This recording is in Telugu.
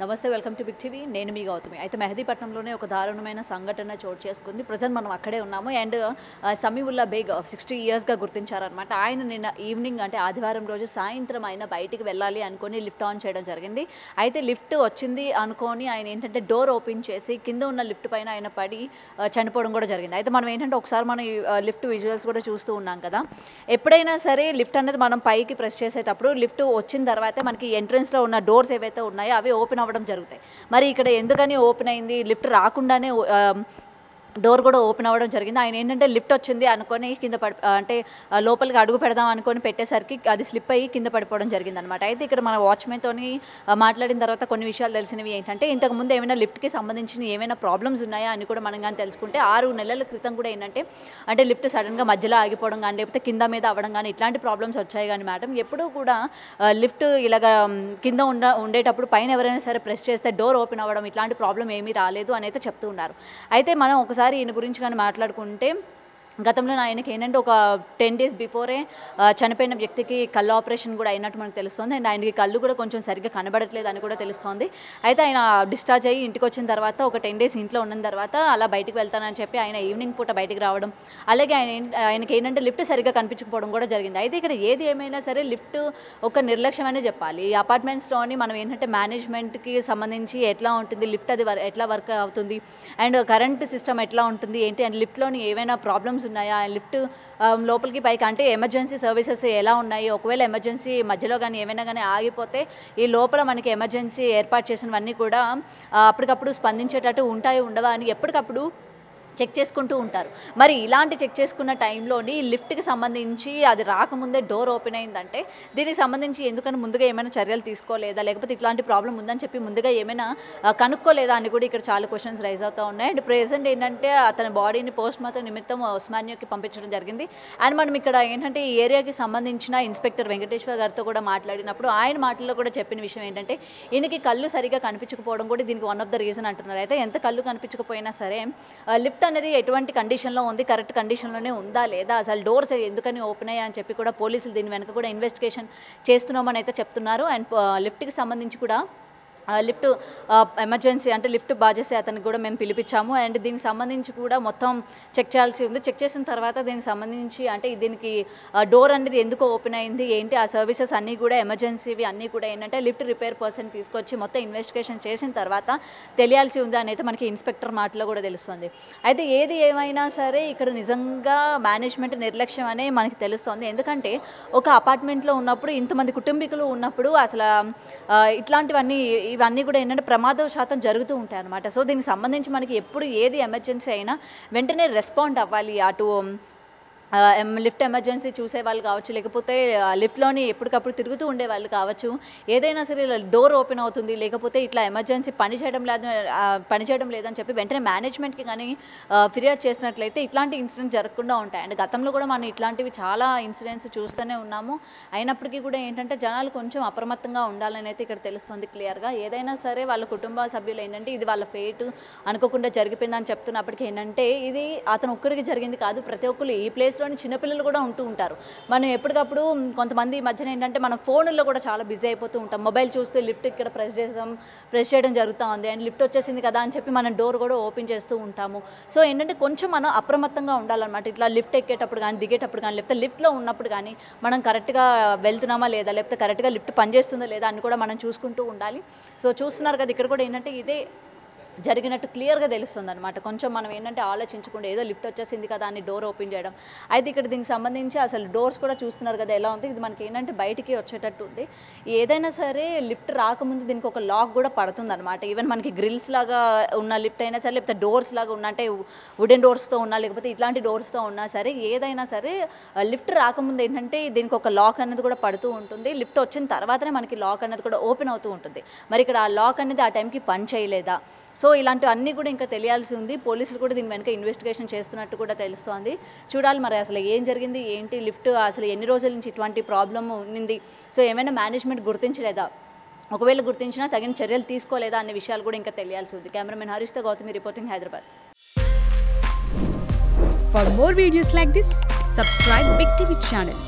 నమస్తే, వెల్కమ్ టు బిగ్ టీవీ. నేను మీ గౌతమి. అయితే మెహదీపట్నంలోనే ఒక దారుణమైన సంఘటన చోటు చేసుకుంది. ప్రజెంట్ మనం అక్కడే ఉన్నాము. అండ్ సమీవుల్లా బేగ్ 60 ఇయర్స్గా గుర్తించారనమాట. ఆయన నిన్న ఈవినింగ్ అంటే ఆదివారం రోజు సాయంత్రం ఆయన బయటికి వెళ్ళాలి అనుకొని లిఫ్ట్ ఆన్ చేయడం జరిగింది. అయితే లిఫ్ట్ వచ్చింది అనుకొని ఆయన ఏంటంటే డోర్ ఓపెన్ చేసి కింద ఉన్న లిఫ్ట్ పైన ఆయన పడి చనిపోవడం కూడా జరిగింది. అయితే మనం ఏంటంటే ఒకసారి మనం లిఫ్ట్ విజువల్స్ కూడా చూస్తూ ఉన్నాం కదా. ఎప్పుడైనా సరే లిఫ్ట్ అనేది మనం పైకి ప్రెస్ చేసేటప్పుడు లిఫ్ట్ వచ్చిన తర్వాత మనకి ఎంట్రన్స్లో ఉన్న డోర్స్ ఏవైతే ఉన్నాయో అవి ఓపెన్ అవ్వడం జరుగుతాయి. మరి ఇక్కడ ఎందుకని ఓపెన్ అయింది? లిఫ్ట్ రాకుండానే డోర్ కూడా ఓపెన్ అవ్వడం జరిగింది. ఆయన ఏంటంటే లిఫ్ట్ వచ్చింది అనుకొని కింద అంటే లోపలికి అడుగు పెడదాం అనుకొని పెట్టేసరికి అది స్లిప్ అయ్యి కింద పడిపోవడం జరిగింది అనమాట. అయితే ఇక్కడ మన వాచ్మెన్తో మాట్లాడిన తర్వాత కొన్ని విషయాలు తెలిసినవి ఏంటంటే, ఇంతకుముందు ఏమైనా లిఫ్ట్కి సంబంధించిన ఏమైనా ప్రాబ్లమ్స్ ఉన్నాయా అని కూడా మనం కానీ తెలుసుకుంటే 6 నెలల క్రితం కూడా ఏంటంటే అంటే లిఫ్ట్ సడన్గా మధ్యలో ఆగిపోవడం కానీ లేకపోతే కింద మీద అవ్వడం కానీ ఇట్లాంటి ప్రాబ్లమ్స్ వచ్చాయి. కానీ మేడం ఎప్పుడూ కూడా లిఫ్ట్ ఇలాగ కింద ఉండేటప్పుడు పైన ఎవరైనా సరే ప్రెస్ చేస్తే డోర్ ఓపెన్ అవ్వడం ఇట్లాంటి ప్రాబ్లం ఏమీ రాలేదు అని అయితే చెప్తూ ఉన్నారు. అయితే మనం ఒకసారి ఈయన గురించి కానీ మాట్లాడుకుంటే, గతంలో ఆయనకి ఏంటంటే ఒక 10 days బిఫోరే చనిపోయిన వ్యక్తికి కళ్ళు ఆపరేషన్ కూడా అయినట్టు మనకు తెలుస్తుంది. అండ్ ఆయనకి కళ్ళు కూడా కొంచెం సరిగ్గా కనబడట్లేదు అని కూడా తెలుస్తుంది. అయితే ఆయన డిశ్చార్జ్ అయ్యి ఇంటికి వచ్చిన తర్వాత ఒక 10 days ఇంట్లో ఉన్న తర్వాత అలా బయటికి వెళ్తానని చెప్పి ఆయన ఈవినింగ్ పూట బయటికి రావడం, అలాగే ఆయనకి ఏంటంటే లిఫ్ట్ సరిగ్గా కనిపించకపోవడం కూడా జరిగింది. అయితే ఇక్కడ ఏది ఏమైనా సరే లిఫ్ట్ ఒక నిర్లక్ష్యం అనే చెప్పాలి. ఈ అపార్ట్మెంట్స్లోని మనం ఏంటంటే మేనేజ్మెంట్కి సంబంధించి ఎట్లా ఉంటుంది, లిఫ్ట్ అది ఎట్లా వర్క్ అవుతుంది, అండ్ కరెంట్ సిస్టమ్ ఎట్లా ఉంటుంది ఏంటి, అండ్ లిఫ్ట్లోని ఏమైనా ప్రాబ్లమ్స్ ఉన్నాయా, లిఫ్ట్ లోపలికి పైకి అంటే ఎమర్జెన్సీ సర్వీసెస్ ఎలా ఉన్నాయి, ఒకవేళ ఎమర్జెన్సీ మధ్యలో కానీ ఏమైనా కానీ ఆగిపోతే ఈ లోపల మనకి ఎమర్జెన్సీ ఏర్పాటు చేసినవన్నీ కూడా అప్పటికప్పుడు స్పందించేటట్టు ఉంటాయి ఉండవా అని ఎప్పటికప్పుడు చెక్ చేసుకుంటూ ఉంటారు. మరి ఇలాంటి చెక్ చేసుకున్న టైంలోని లిఫ్ట్కి సంబంధించి అది రాకముందే డోర్ ఓపెన్ అయిందంటే దీనికి సంబంధించి ఎందుకని ముందుగా ఏమైనా చర్యలు తీసుకోలేదా, లేకపోతే ఇట్లాంటి ప్రాబ్లం ఉందని చెప్పి ముందుగా ఏమైనా కనుక్కోలేదా అని కూడా ఇక్కడ చాలా క్వశ్చన్స్ రైజ్ అవుతూ ఉన్నాయి. అండ్ ప్రెజెంట్ ఏంటంటే అతని బాడీని పోస్ట్ మార్టం నిమిత్తం ఉస్మానియాకి పంపించడం జరిగింది. అండ్ మనం ఇక్కడ ఏంటంటే ఈ ఏరియాకి సంబంధించిన ఇన్స్పెక్టర్ వెంకటేశ్వర్ గారితో కూడా మాట్లాడినప్పుడు ఆయన మాటల్లో కూడా చెప్పిన విషయం ఏంటంటే ఈయనకి కళ్ళు సరిగా కనిపించకపోవడం కూడా దీనికి వన్ ఆఫ్ ద రీజన్ అంటున్నారు. అయితే ఎంత కళ్ళు కనిపించకపోయినా సరే లిఫ్ట్ అనేది ఎటువంటి కండిషన్లో ఉంది, కరెక్ట్ కండిషన్లోనే ఉందా లేదా, అసలు డోర్స్ ఎందుకని ఓపెన్ అయ్యా అని చెప్పి కూడా పోలీసులు దీని వెనక కూడా ఇన్వెస్టిగేషన్ చేస్తున్నామని అయితే చెప్తున్నారు. అండ్ లిఫ్ట్కి సంబంధించి కూడా లిఫ్ట్ ఎమర్జెన్సీ అంటే లిఫ్ట్ బాగా చేసే అతనికి కూడా మేము పిలిపించాము. అండ్ దీనికి సంబంధించి కూడా మొత్తం చెక్ చేయాల్సి ఉంది. చెక్ చేసిన తర్వాత దీనికి సంబంధించి అంటే దీనికి డోర్ అనేది ఎందుకు ఓపెన్ అయింది ఏంటి, ఆ సర్వీసెస్ అన్నీ కూడా ఎమర్జెన్సీవి అన్నీ కూడా ఏంటంటే లిఫ్ట్ రిపేర్ పర్సన్ తీసుకొచ్చి మొత్తం ఇన్వెస్టిగేషన్ చేసిన తర్వాత తెలియాల్సి ఉంది అని అయితే మనకి ఇన్స్పెక్టర్ మాటలో కూడా తెలుస్తుంది. అయితే ఏది ఏమైనా సరే ఇక్కడ నిజంగా మేనేజ్మెంట్ నిర్లక్ష్యం అనే మనకి తెలుస్తుంది. ఎందుకంటే ఒక అపార్ట్మెంట్లో ఉన్నప్పుడు ఇంతమంది కుటుంబీకులు ఉన్నప్పుడు అసలు ఇవన్నీ కూడా ఏంటంటే ప్రమాద శాతం జరుగుతూ ఉంటాయి అన్నమాట. సో దీనికి సంబంధించి మనకి ఎప్పుడు ఏది ఎమర్జెన్సీ అయినా వెంటనే రెస్పాండ్ అవ్వాలి. అటు లిఫ్ట్ ఎమర్జెన్సీ చూసే వాళ్ళు కావచ్చు, లేకపోతే లిఫ్ట్లోని ఎప్పటికప్పుడు తిరుగుతూ ఉండే వాళ్ళు కావచ్చు, ఏదైనా సరే డోర్ ఓపెన్ అవుతుంది లేకపోతే ఇట్లా ఎమర్జెన్సీ పనిచేయడం లేదని చెప్పి వెంటనే మేనేజ్మెంట్కి కానీ ఫిర్యాదు చేసినట్లయితే ఇట్లాంటి ఇన్సిడెంట్స్ జరగకుండా ఉంటాయి. అండ్ గతంలో కూడా మనం ఇట్లాంటివి చాలా ఇన్సిడెంట్స్ చూస్తూనే ఉన్నాము. అయినప్పటికీ కూడా ఏంటంటే జనాలు కొంచెం అప్రమత్తంగా ఉండాలని అయితే ఇక్కడ తెలుస్తుంది క్లియర్గా. ఏదైనా సరే వాళ్ళ కుటుంబ సభ్యులు ఏంటంటే ఇది వాళ్ళ ఫేట్ అనుకోకుండా జరిగిపోయిందని చెప్తున్నప్పటికీ ఏంటంటే ఇది అతను ఒక్కరికి జరిగింది కాదు, ప్రతి ఒక్కరు ఈ ప్లేస్లో చిన్నపిల్లలు కూడా ఉంటూ ఉంటారు. మనం ఎప్పటికప్పుడు కొంతమంది మధ్యన ఏంటంటే మనం ఫోన్లో కూడా చాలా బిజీ అయిపోతూ ఉంటాం. మొబైల్ చూస్తే లిఫ్ట్ ఇక్కడ ప్రెస్ చేయడం జరుగుతూ ఉంది అండ్ లిఫ్ట్ వచ్చేసింది కదా అని చెప్పి మనం డోర్ కూడా ఓపెన్ చేస్తూ ఉంటాము. సో ఏంటంటే కొంచెం మనం అప్రమత్తంగా ఉండాలన్నమాట. ఇట్లా లిఫ్ట్ ఎక్కేటప్పుడు కానీ దిగేటప్పుడు కానీ లేకపోతే లిఫ్ట్లో ఉన్నప్పుడు కానీ మనం కరెక్ట్గా వెళ్తున్నామా లేదా, లేకపోతే కరెక్ట్గా లిఫ్ట్ పనిచేస్తుందా లేదా అని కూడా మనం చూసుకుంటూ ఉండాలి. సో చూస్తున్నారు కదా ఇక్కడ కూడా ఏంటంటే ఇదే జరిగినట్టు క్లియర్గా తెలుస్తుంది అనమాట. కొంచెం మనం ఏంటంటే ఆలోచించకుండా ఏదో లిఫ్ట్ వచ్చేసింది కదా అని డోర్ ఓపెన్ చేయడం. అయితే ఇక్కడ దీనికి సంబంధించి అసలు డోర్స్ కూడా చూస్తున్నారు కదా ఎలా ఉంది, ఇది మనకి ఏంటంటే బయటికి వచ్చేటట్టు ఉంది. ఏదైనా సరే లిఫ్ట్ రాకముందు దీనికి ఒక లాక్ కూడా పడుతుంది అనమాట. ఈవెన్ మనకి గ్రిల్స్ లాగా ఉన్న లిఫ్ట్ అయినా సరే, లేకపోతే డోర్స్ లాగా ఉన్న అంటే వుడెన్ డోర్స్తో ఉన్నా లేకపోతే ఇట్లాంటి డోర్స్తో ఉన్నా సరే, ఏదైనా సరే లిఫ్ట్ రాకముందు ఏంటంటే దీనికి ఒక లాక్ అనేది కూడా పడుతూ ఉంటుంది. లిఫ్ట్ వచ్చిన తర్వాతనే మనకి లాక్ అనేది కూడా ఓపెన్ అవుతూ ఉంటుంది. మరి ఇక్కడ ఆ లాక్ అనేది ఆ టైంకి పని చేయలేదా, సో ఇలాంటివన్నీ కూడా ఇంకా తెలియాల్సి ఉంది. పోలీసులు కూడా దీని వెనక ఇన్వెస్టిగేషన్ చేస్తున్నట్టు కూడా తెలుస్తోంది. చూడాలి మరి అసలు ఏం జరిగింది ఏంటి, లిఫ్ట్ అసలు ఎన్ని రోజుల నుంచి ఇటువంటి ప్రాబ్లం ఉంది, సో ఏమైనా మేనేజ్మెంట్ గుర్తించలేదా, ఒకవేళ గుర్తించినా తగిన చర్యలు తీసుకోలేదా అనే విషయాలు కూడా ఇంకా తెలియాల్సి ఉంది. కెమెరామెన్ హరీష్తో Gautami reporting, Hyderabad. For more videos like this, subscribe Big TV channel.